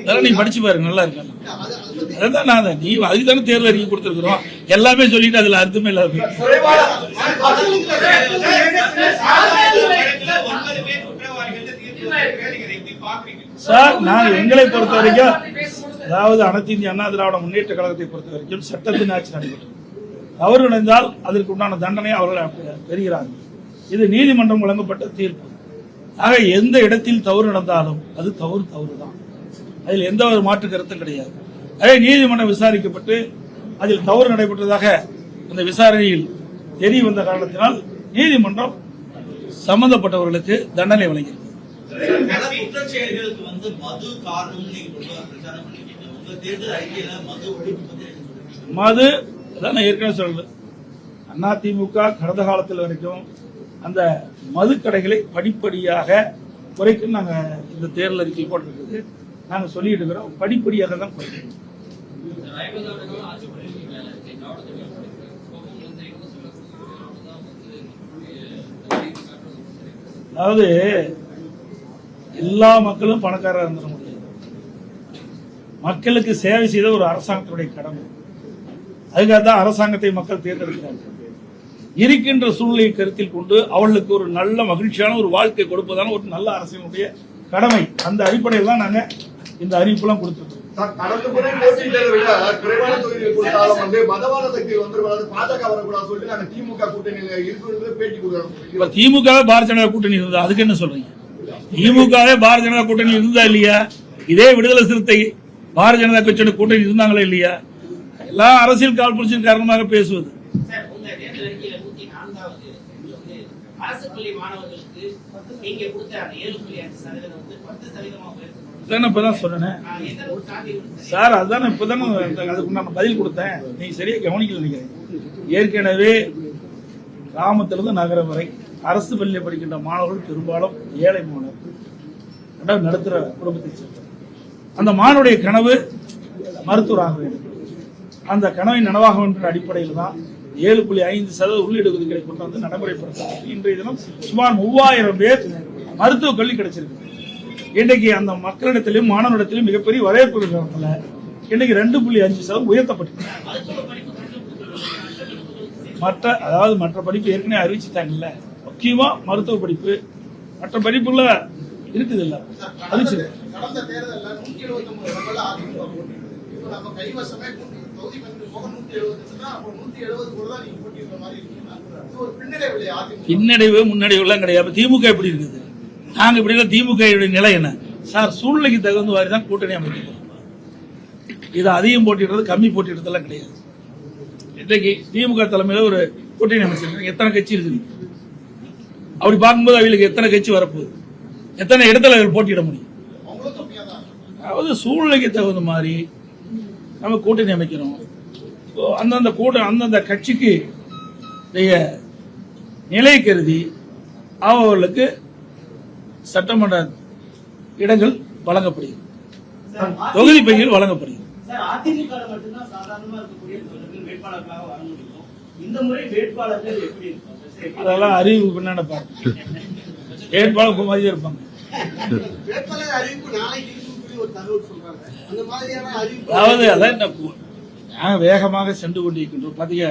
அதெல்லாம் நீங்க படிச்சு பாருங்க, நல்லா இருக்கு. அதான் நான் நீ அதுதானே தேர்தல் அறிக்கை கொடுத்துருக்கிறோம், எல்லாமே சொல்லிட்டு அதுல அர்த்தமே இல்லாத சார். நான் எங்களை பொறுத்த வரைக்கும், அதாவது அனைத்து இந்திய அண்ணா திராவிட முன்னேற்ற கழகத்தை பொறுத்த வரைக்கும் சட்டத்தின் ஆட்சி நடைபெற்றது. தவறு நடந்தால் அதற்கு உண்டான தண்டனை அவர்கள் பெறுகிறார்கள். இது நீதிமன்றம் வழங்கப்பட்ட தீர்ப்பு. ஆக எந்த இடத்தில் தவறு நடந்தாலும் அது தவறுதான், அதில் எந்த ஒரு மாற்று கருத்தும் கிடையாது. அதே நீதிமன்றம் விசாரிக்கப்பட்டு அதில் தவறு நடைபெற்றதாக அந்த விசாரணையில் தெரிய வந்த காரணத்தினால் நீதிமன்றம் சம்பந்தப்பட்டவர்களுக்கு தண்டனை வழங்கியது. மது அதான் ஏற்கனவே சொல்றது, அதிமுக கடந்த காலத்தில் வரைக்கும் அந்த மது கடைகளை படிப்படியாக குறைக்கும் நாங்க இந்த தேர்தல் அறிக்கை போட்டிருக்கிறது. நாங்க சொல்லிட்டு இருக்கிறோம், படிப்படியாக தான் குறைக்கணும். அதாவது எல்லா மக்களும் பணக்காரராக இருந்துட முடியாது. மக்களுக்கு சேவை செய்த ஒரு அரசாங்கத்தினுடைய கடமை. அதுக்காக தான் அரசாங்கத்தை மக்கள் தேர்ந்தெடுக்கிறார்கள். இருக்கின்ற சூழ்நிலையை கருத்தில் கொண்டு அவர்களுக்கு ஒரு நல்ல மகிழ்ச்சியான ஒரு வாழ்க்கை கொடுப்பதான ஒரு நல்ல அரசினுடைய கடமை. அந்த அடிப்படையில் தான் நாங்க இந்த அறிவிப்பெல்லாம் கொடுத்திருக்கோம். கடந்த முறை போட்டியிட்டதை விட குறைவான தொகுதிகள் கொடுத்தாலும் வந்து மதவாத சக்தி வந்துருவாது, பாஜக வரக்கூடாது சொல்லிட்டு நாங்க திமுக கூட்டணியில இருக்கிறது பேட்டி கொடுக்கிறோம். இப்ப திமுகவே பாரதிய ஜனதா கூட்டணி இருந்தா அதுக்கு என்ன சொல்றீங்க? திமுகவே பாரதிய ஜனதா கூட்டணி இருந்தா இல்லையா? இதே விடுதலை சிறுத்தை பாரதிய ஜனதா கட்சியோட கூட்டணி இருந்தாங்களா இல்லையா? எல்லாம் அரசியல் காழ்ப்புணர்ச்சியின் காரணமாக பேசுவது. இப்பதான் சொன்னேன் சார், அதுதான் இப்பதான் அதுக்கு நான் பதில் கொடுத்தேன். நீங்க சரியா கவனிக்கல நினைக்கிறேன். ஏற்கனவே கிராமத்திலிருந்து நகரம் வரை அரசு பள்ளியில் படிக்கின்ற மாணவர்கள் பெரும்பாலும் ஏழை மாணவர்கள், நடுத்தர குடும்பத்தை சேர்ந்த அந்த மாணவருடைய கனவு மருத்துவராக வேண்டும். அந்த கனவை நனவாக என்ற அடிப்படையில் தான் 7.5% உள்ளீடு ஒதுக்கீடை கொண்டு வந்து நடைமுறைப்படுத்த இன்றைய தினம் சுமார் 3000 பேர் மருத்துவக் கல்வி கிடைச்சிருக்கு. இன்றைக்கு அந்த மக்களிடத்திலும் மாணவரிடத்திலும் மிகப்பெரிய வரவேற்பு இருக்கிறதுனால இன்றைக்கு 2.5% உயர்த்தப்பட்டிருக்கு. மற்ற படிப்பு ஏற்கனவே அறிவிச்சுட்டாங்கல்ல, முக்கியமா மருத்துவ படிப்பு, மற்ற படிப்புல இருக்குது இல்ல அறிவிச்சு. பின்னடைவு முன்னடைவு எல்லாம் கிடையாது. திமுக எப்படி இருக்குது, நாங்க இப்படி இல்லை. திமுக நிலை என்ன சார்? சூழ்நிலைக்கு தகுந்த மாதிரி தான் கூட்டணி அமைக்கிறோம். இது அதிகம் போட்டிடுறது கம்மி போட்டிடுறதெல்லாம் கிடையாது. இன்றைக்கு திமுக தலைமையில ஒரு கூட்டணி அமைச்சிருக்காங்க. எத்தனை கட்சி இருக்குது அப்படி பார்க்கும்போது அவங்களுக்கு எத்தனை கட்சி வரப்போகுது, எத்தனை இடத்துல போட்டியிட முடியும்? அதாவது சூழ்நிலைக்கு தகுந்த மாதிரி நம்ம கூட்டணி அமைக்கிறோம். அந்தந்த கட்சிக்கு நிலை கருதி அவர்களுக்கு சட்டமன்ற இடங்கள் வழங்கப்படுகிறது, தொகுதி பைகள் வழங்கப்படுகிறது. அதெல்லாம் அறிவு பின்னாடி பாருங்க, வேட்பாளர் மாதிரி இருப்பாங்க. அதாவது அதான் நாங்க வேகமாக சென்று கொண்டிருக்கின்றோம். பாத்தீங்க,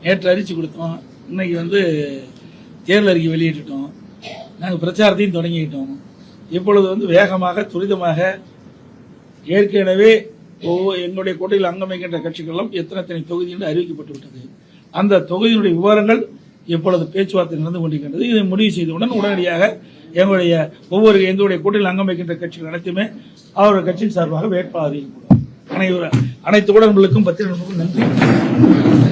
நேற்று அறிவிச்சு கொடுத்தோம், இன்னைக்கு தேர்தல் அறிக்கை வெளியிட்டோம், நாங்கள் பிரச்சாரத்தையும் தொடங்கிட்டோம். இப்பொழுது வேகமாக துரிதமாக ஏற்கனவே எங்களுடைய கூட்டணியில் அங்கம் வைக்கின்ற கட்சிகளெல்லாம் எத்தனை தொகுதி என்று அறிவிக்கப்பட்டு விட்டது. அந்த தொகுதியினுடைய விவரங்கள் இப்பொழுது பேச்சுவார்த்தை நடந்து கொண்டிருக்கின்றது. இதை முடிவு செய்தவுடன் உடனடியாக எங்களுடைய கூட்டணியில் அங்கம் வைக்கின்ற கட்சிகள் அனைத்துமே அவர்கள் கட்சியின் சார்பாக வேட்பாளர் அறிவிக்கப்படும். அனைத்து உடன்களுக்கும் பத்திரிகைகளுக்கும் நன்றி.